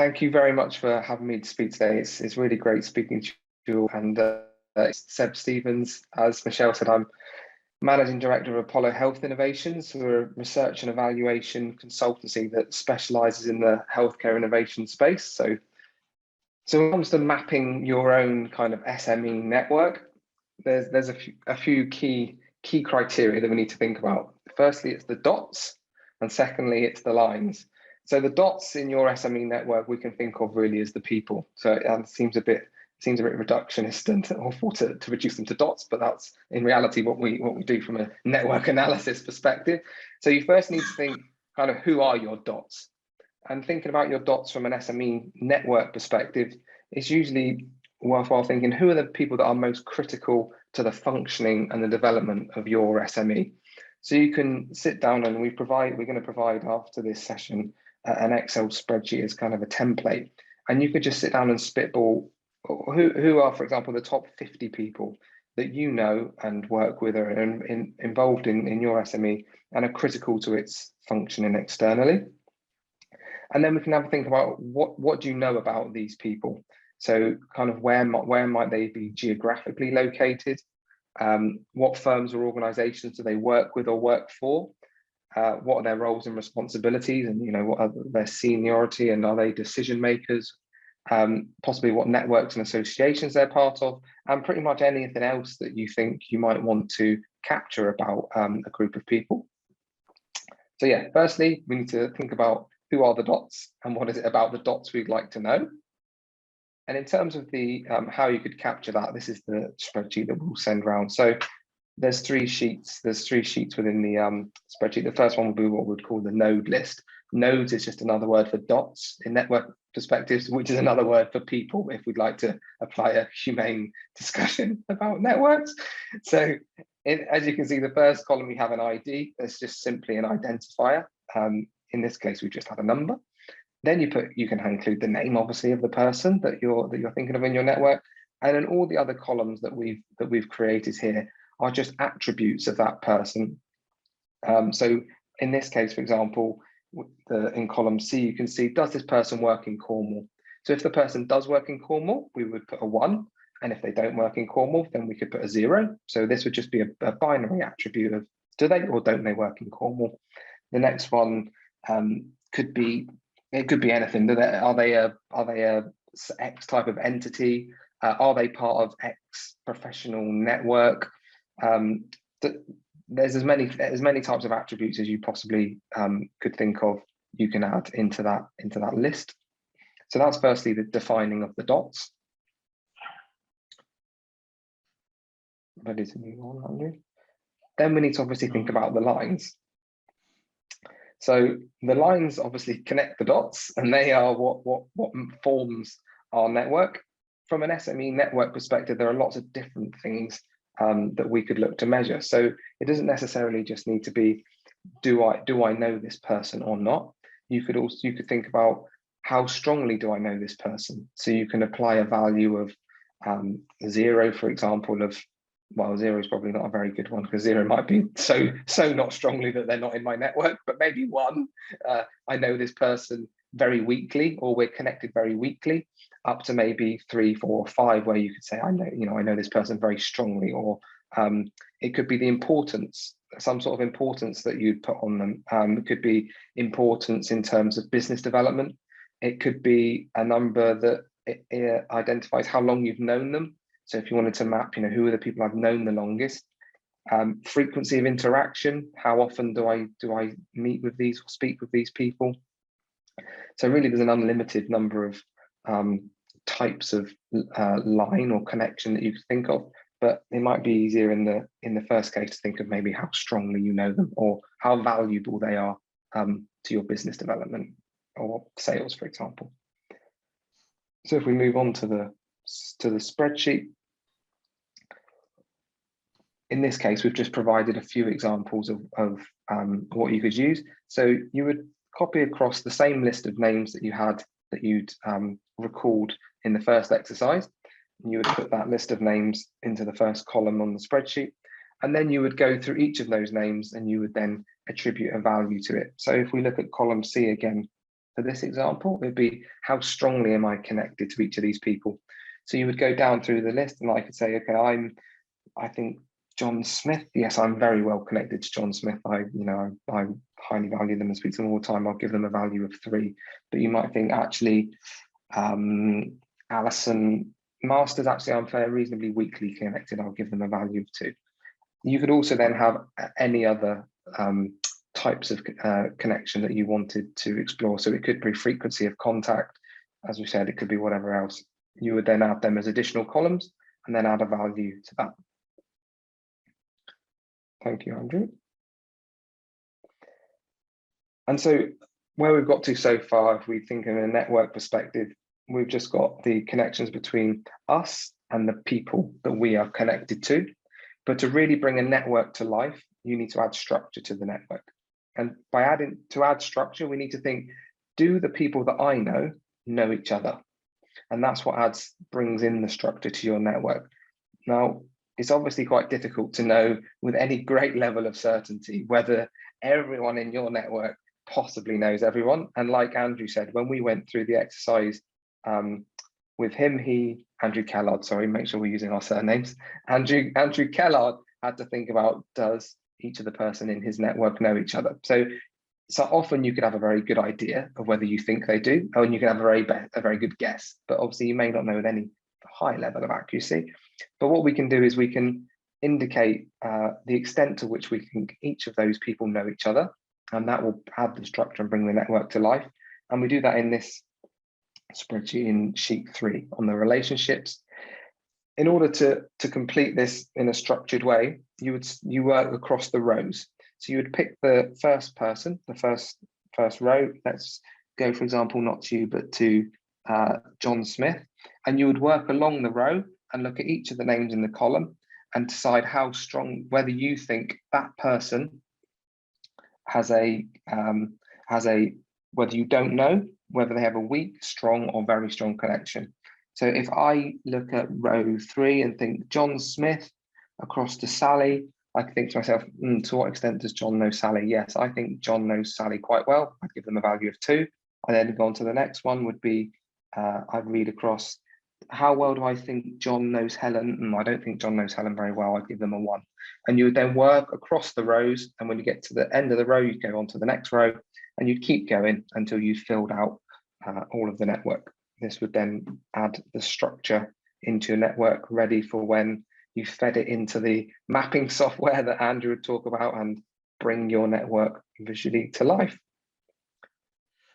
Thank you very much for having me to speak today. It's really great speaking to you. And it's Seb Stevens. As Michelle said, I'm Managing Director of Apollo Health Innovations. We're a research and evaluation consultancy that specialises in the healthcare innovation space. So when it comes to mapping your own kind of SME network, there's a few key criteria that we need to think about. Firstly, it's the dots, and secondly, it's the lines. So the dots in your SME network we can think of really as the people. So it seems a bit reductionist and awful to reduce them to dots, but that's in reality what we do from a network analysis perspective. So you first need to think kind of who are your dots, and thinking about your dots from an SME network perspective, it's usually worthwhile thinking who are the people that are most critical to the functioning and the development of your SME. So you can sit down and we're going to provide after this session an Excel spreadsheet as kind of a template, and you could just sit down and spitball who are, for example, the top 50 people that you know and work with or are involved in your SME and are critical to its functioning externally. And then we can have a think about what do you know about these people? So kind of where might they be geographically located? What firms or organizations do they work with or work for? What are their roles and responsibilities, and what are their seniority, and are they decision makers? Possibly what networks and associations they're part of, and pretty much anything else that you think you might want to capture about a group of people. So yeah, firstly, we need to think about who are the dots and what is it about the dots we'd like to know. And in terms of the how you could capture that, this is the spreadsheet that we'll send around. So there's three sheets. There's three sheets within the spreadsheet. The first one will be what we'd call the node list. Nodes is just another word for dots in network perspectives, which is another word for people if we'd like to apply a humane discussion about networks. So as you can see, the first column we have an ID. That's just simply an identifier. In this case, we just have a number. Then you can include the name, obviously, of the person that you're thinking of in your network, and then all the other columns that we've created here are just attributes of that person. So in this case, for example, in column C, you can see, does this person work in Cornwall? So if the person does work in Cornwall, we would put a 1, and if they don't work in Cornwall, then we could put a 0. So this would just be a binary attribute of do they or don't they work in Cornwall. The next one could be anything. Are they a X type of entity? Are they part of X professional network? There's as many types of attributes as you possibly could think of. You can add into that list. So that's firstly the defining of the dots. Ready to move on, Andrew? Then we need to obviously think about the lines. So the lines obviously connect the dots, and they are what forms our network. From an SME network perspective, there are lots of different things that we could look to measure. So it doesn't necessarily just need to be, do I know this person or not? You could think about how strongly do I know this person? So you can apply a value of 0, for example, of, well, 0 is probably not a very good one because 0 might be so not strongly that they're not in my network, but maybe 1, I know this person very weakly, or we're connected very weakly, up to maybe 3, 4, 5, where you could say, I know this person very strongly, or it could be the importance, some sort of importance that you'd put on them. It could be importance in terms of business development. It could be a number that it identifies how long you've known them. So if you wanted to map, who are the people I've known the longest? Frequency of interaction, how often do I meet with these or speak with these people? So really there's an unlimited number of types of line or connection that you could think of, but it might be easier in the first case to think of maybe how strongly you know them or how valuable they are to your business development or sales, for example. So if we move on to the spreadsheet, in this case, we've just provided a few examples of what you could use. So you would copy across the same list of names that you'd recalled in the first exercise. You would put that list of names into the first column on the spreadsheet, and then you would go through each of those names and you would then attribute a value to it. So if we look at column C again, For this example, it'd be how strongly am I connected to each of these people? So you would go down through the list, and I could say, okay, I think John Smith. Yes, I'm very well connected to John Smith. I highly value them and speak to them all the time. I'll give them a value of 3. But you might think, actually, Alison Masters, actually, I'm reasonably weakly connected. I'll give them a value of 2. You could also then have any other types of connection that you wanted to explore. So it could be frequency of contact. As we said, it could be whatever else. You would then add them as additional columns and then add a value to that. Thank you, Andrew. And so where we've got to so far, if we think in a network perspective, we've just got the connections between us and the people that we are connected to. But to really bring a network to life, you need to add structure to the network. And to add structure, we need to think, do the people that I know each other? And that's what brings in the structure to your network. Now, it's obviously quite difficult to know with any great level of certainty whether everyone in your network possibly knows everyone. And like Andrew said, when we went through the exercise with him, Andrew Kellard, sorry, make sure we're using our surnames. Andrew Kellard had to think about, does each of the person in his network know each other? So often you could have a very good idea of whether you think they do, and you can have a very good guess, but obviously you may not know with any high level of accuracy. But what we can do is we can indicate the extent to which we think each of those people know each other, and that will add the structure and bring the network to life. And we do that in this spreadsheet in sheet 3 on the relationships. In order to complete this in a structured way, you work across the rows. So you would pick the first person, the first row. Let's go, for example, not to you, but to John Smith. And you would work along the row and look at each of the names in the column and decide how strong, whether you think that person has whether you don't know, whether they have a weak, strong, or very strong connection. So if I look at row 3 and think John Smith across to Sally, I can think to myself, to what extent does John know Sally? Yes, I think John knows Sally quite well. I'd give them a value of 2. I then go on to the next one would be, I'd read across, how well do I think John knows Helen? I don't think John knows Helen very well. I'd give them a 1. And you would then work across the rows. And when you get to the end of the row, you go on to the next row and you'd keep going until you filled out all of the network. This would then add the structure into a network ready for when you fed it into the mapping software that Andrew would talk about and bring your network visually to life.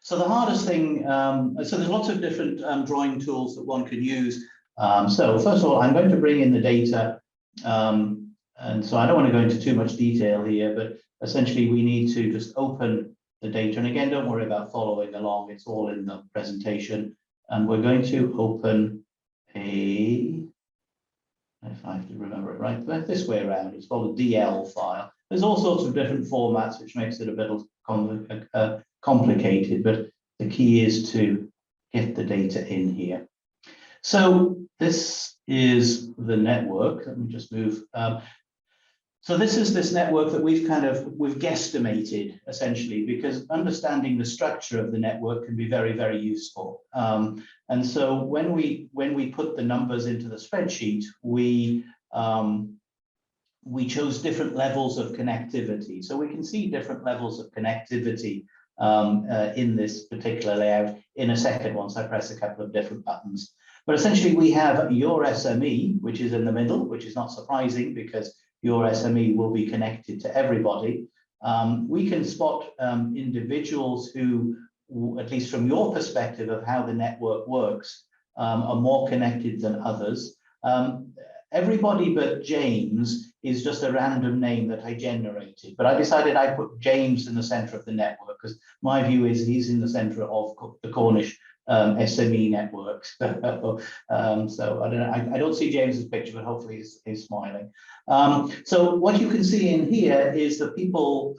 So the hardest thing, so there's lots of different drawing tools that one can use. So first of all, I'm going to bring in the data. And so I don't want to go into too much detail here, but essentially we need to just open the data. And again, don't worry about following along. It's all in the presentation. And we're going to open if I have to remember it right, this way around, it's called a DL file. There's all sorts of different formats, which makes it a bit complicated, but the key is to get the data in here. So this is the network. Let me just move. So this is this network that we've guesstimated, essentially, because understanding the structure of the network can be very, very useful. And so when we put the numbers into the spreadsheet, we chose different levels of connectivity. So we can see different levels of connectivity in this particular layout in a second once I press a couple of different buttons. But essentially we have your SME, which is in the middle, which is not surprising because your SME will be connected to everybody. We can spot individuals who, at least from your perspective of how the network works, are more connected than others. Everybody but James is just a random name that I generated, but I decided I put James in the center of the network because my view is he's in the center of the Cornish SME networks. So I don't know, I don't see James's picture, but hopefully he's smiling. So what you can see in here is the people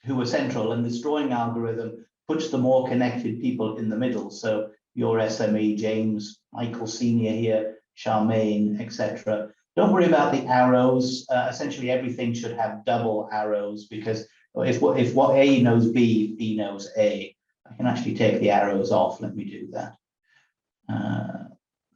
who are central, and this drawing algorithm puts the more connected people in the middle. So your SME, James, Michael Senior here, Charmaine, etc. Don't worry about the arrows. Essentially, everything should have double arrows because if what A knows B, B knows A. I can actually take the arrows off. Let me do that.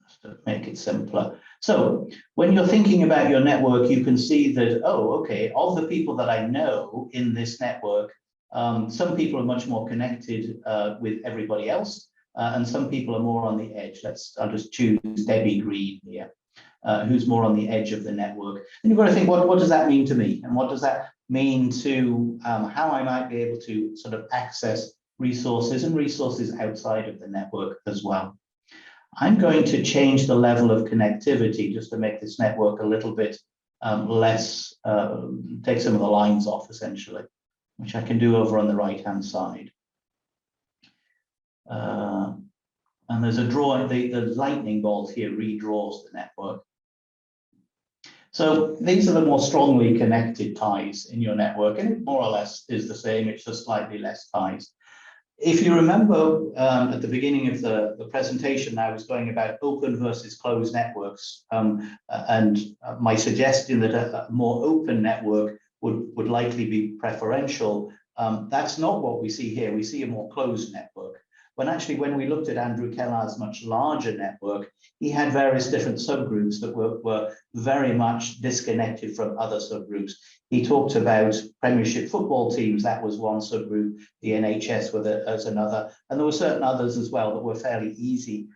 Just to make it simpler. So when you're thinking about your network, you can see that, oh, okay, of the people that I know in this network, some people are much more connected with everybody else, and some people are more on the edge. I'll just choose Debbie Green here, who's more on the edge of the network. And you've got to think, what does that mean to me? And what does that mean to how I might be able to sort of access resources and resources outside of the network as well. I'm going to change the level of connectivity just to make this network a little bit less, take some of the lines off essentially, which I can do over on the right-hand side. And there's a drawing, the lightning bolt here redraws the network. So these are the more strongly connected ties in your network, and it more or less is the same, it's just slightly less ties. If you remember at the beginning of the presentation, I was going about open versus closed networks, and my suggestion that a more open network would likely be preferential. That's not what we see here. We see a more closed network. When we looked at Andrew Kellar's much larger network, he had various different subgroups that were very much disconnected from other subgroups. He talked about Premiership football teams, that was one subgroup, the NHS as another, and there were certain others as well that were fairly easy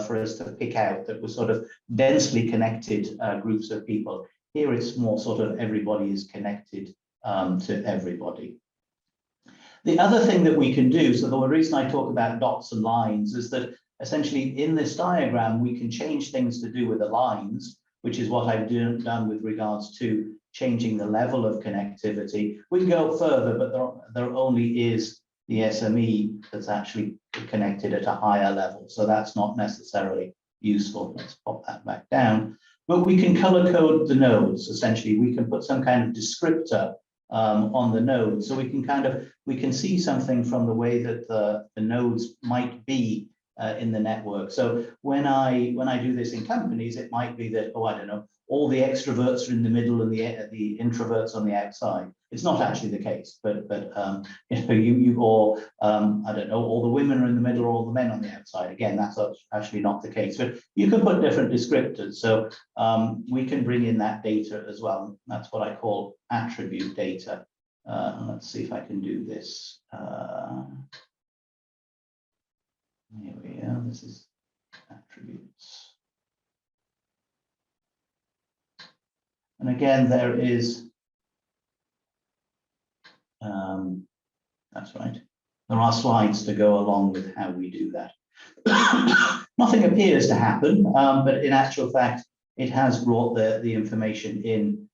for us to pick out, that were sort of densely connected groups of people. Here it's more sort of everybody is connected to everybody. The other thing that we can do, so the reason I talk about dots and lines is that essentially in this diagram, we can change things to do with the lines, which is what I've done with regards to changing the level of connectivity. We can go further, but there only is the SME that's actually connected at a higher level. So that's not necessarily useful. Let's pop that back down. But we can color code the nodes. Essentially, we can put some kind of descriptor on the node, so we can see something from the way that the nodes might be in the network. So when I do this in companies, it might be that, oh, I don't know, all the extroverts are in the middle and the introverts on the outside. It's not actually the case, but you know, I don't know, all the women are in the middle or all the men on the outside. Again, that's actually not the case. But you can put different descriptors, so we can bring in that data as well. That's what I call attribute data. Let's see if I can do this. Here we are. This is attributes. And again, there is, that's right, there are slides to go along with how we do that. Nothing appears to happen, but in actual fact, it has brought the information in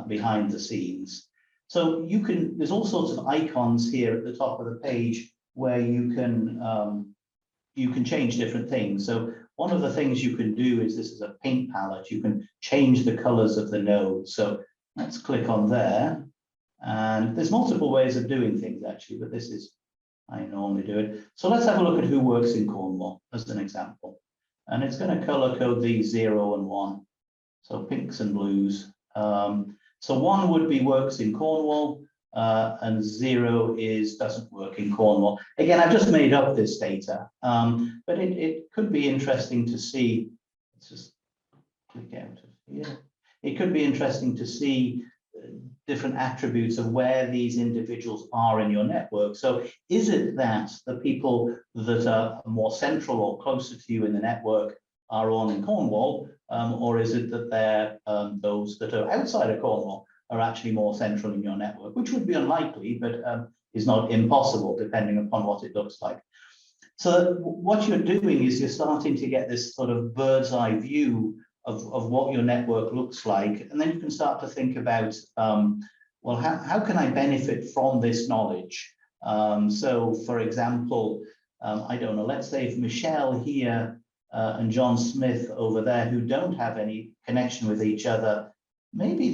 behind the scenes. So there's all sorts of icons here at the top of the page where you can change different things. So one of the things you can do is, this is a paint palette. You can change the colors of the node. So let's click on there. And there's multiple ways of doing things actually, but this is, I normally do it. So let's have a look at who works in Cornwall as an example. And it's going to color code these 0 and 1. So pinks and blues. So 1 would be works in Cornwall, and 0 doesn't work in Cornwall. Again, I've just made up this data, but it could be interesting to see. Let's just click out of here. It could be interesting to see different attributes of where these individuals are in your network. So is it that the people that are more central or closer to you in the network are on in Cornwall, or is it that they're those that are outside of Cornwall are actually more central in your network, which would be unlikely, but is not impossible depending upon what it looks like. So what you're doing is you're starting to get this sort of bird's eye view of what your network looks like. And then you can start to think about, well, how can I benefit from this knowledge? So for example, I don't know, let's say if Michelle here and John Smith over there, who don't have any connection with each other, maybe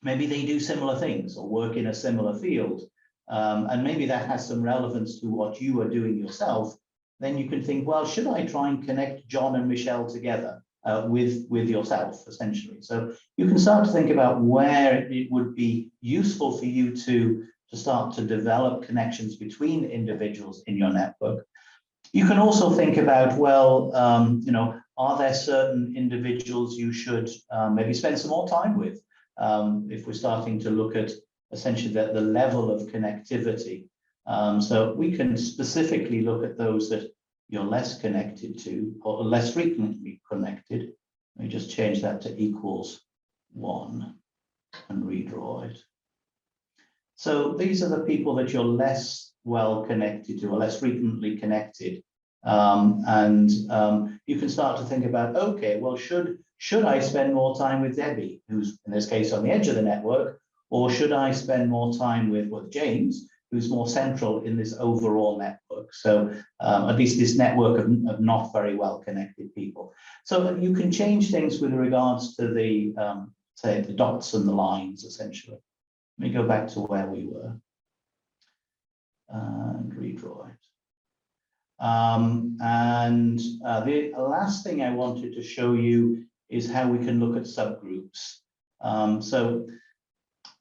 maybe they do similar things or work in a similar field, and maybe that has some relevance to what you are doing yourself. Then you can think, well, should I try and connect John and Michelle together with yourself, essentially? So you can start to think about where it would be useful for you to to start to develop connections between individuals in your network. You can also think about, well, are there certain individuals you should maybe spend some more time with? If we're starting to look at essentially the level of connectivity. So we can specifically look at those that you're less connected to or less frequently connected. Let me just change that to =1 and redraw it. So these are the people that you're less well connected to or less frequently connected. You can start to think about, okay, well, should I spend more time with Debbie, who's in this case on the edge of the network, or should I spend more time with James, who's more central in this overall network? So at least this network of not very well connected people. So you can change things with regards to the, say, the dots and the lines, essentially. Let me go back to where we were and redraw it. The last thing I wanted to show you is how we can look at subgroups. So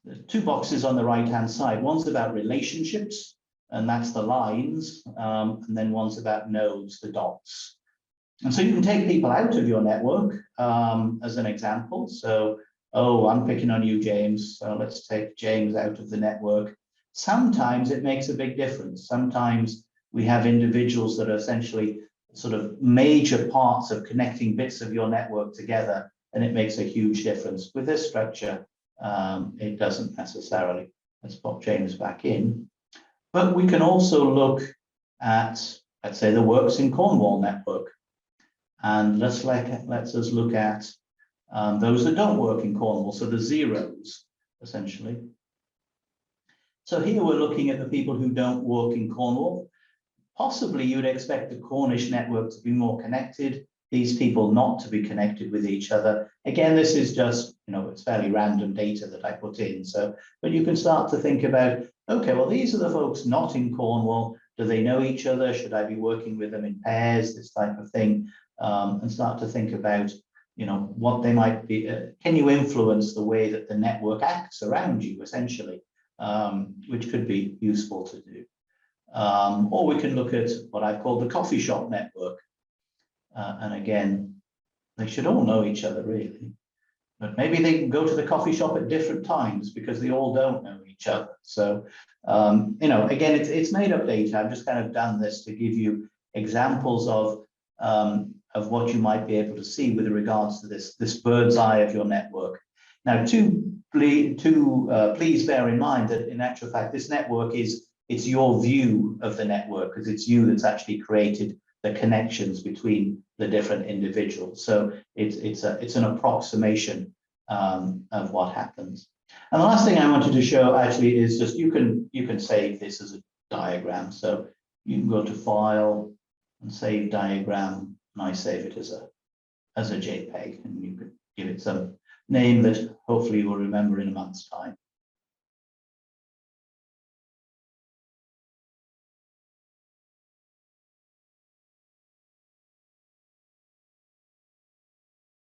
the two boxes on the right-hand side, one's about relationships, and that's the lines, and then one's about nodes, the dots. And so you can take people out of your network as an example. So, oh, I'm picking on you, James. So let's take James out of the network. Sometimes it makes a big difference. Sometimes we have individuals that are essentially sort of major parts of connecting bits of your network together, and it makes a huge difference. With this structure, it doesn't necessarily. Let's pop James back in. But we can also look at, let's say, the Works in Cornwall network. And let's us look at those that don't work in Cornwall, so the zeros, essentially. So here we're looking at the people who don't work in Cornwall. Possibly you'd expect the Cornish network to be more connected, these people not to be connected with each other. Again, this is just, it's fairly random data that I put in. So, but you can start to think about, okay, well, these are the folks not in Cornwall. Do they know each other? Should I be working with them in pairs, this type of thing? And start to think about, what they might be. Can you influence the way that the network acts around you, essentially, which could be useful to do. Or we can look at what I've called the coffee shop network. And again, they should all know each other, really. But maybe they can go to the coffee shop at different times because they all don't know each other. So, again, it's made up data. I've just kind of done this to give you examples of what you might be able to see with regards to this bird's eye of your network. Now, please bear in mind that in actual fact, this network it's your view of the network, because it's you that's actually created the connections between the different individuals. So it's an approximation of what happens. And the last thing I wanted to show actually is just you can save this as a diagram. So you can go to File and Save Diagram, and I save it as a JPEG, and you can give it some name that hopefully you will remember in a month's time.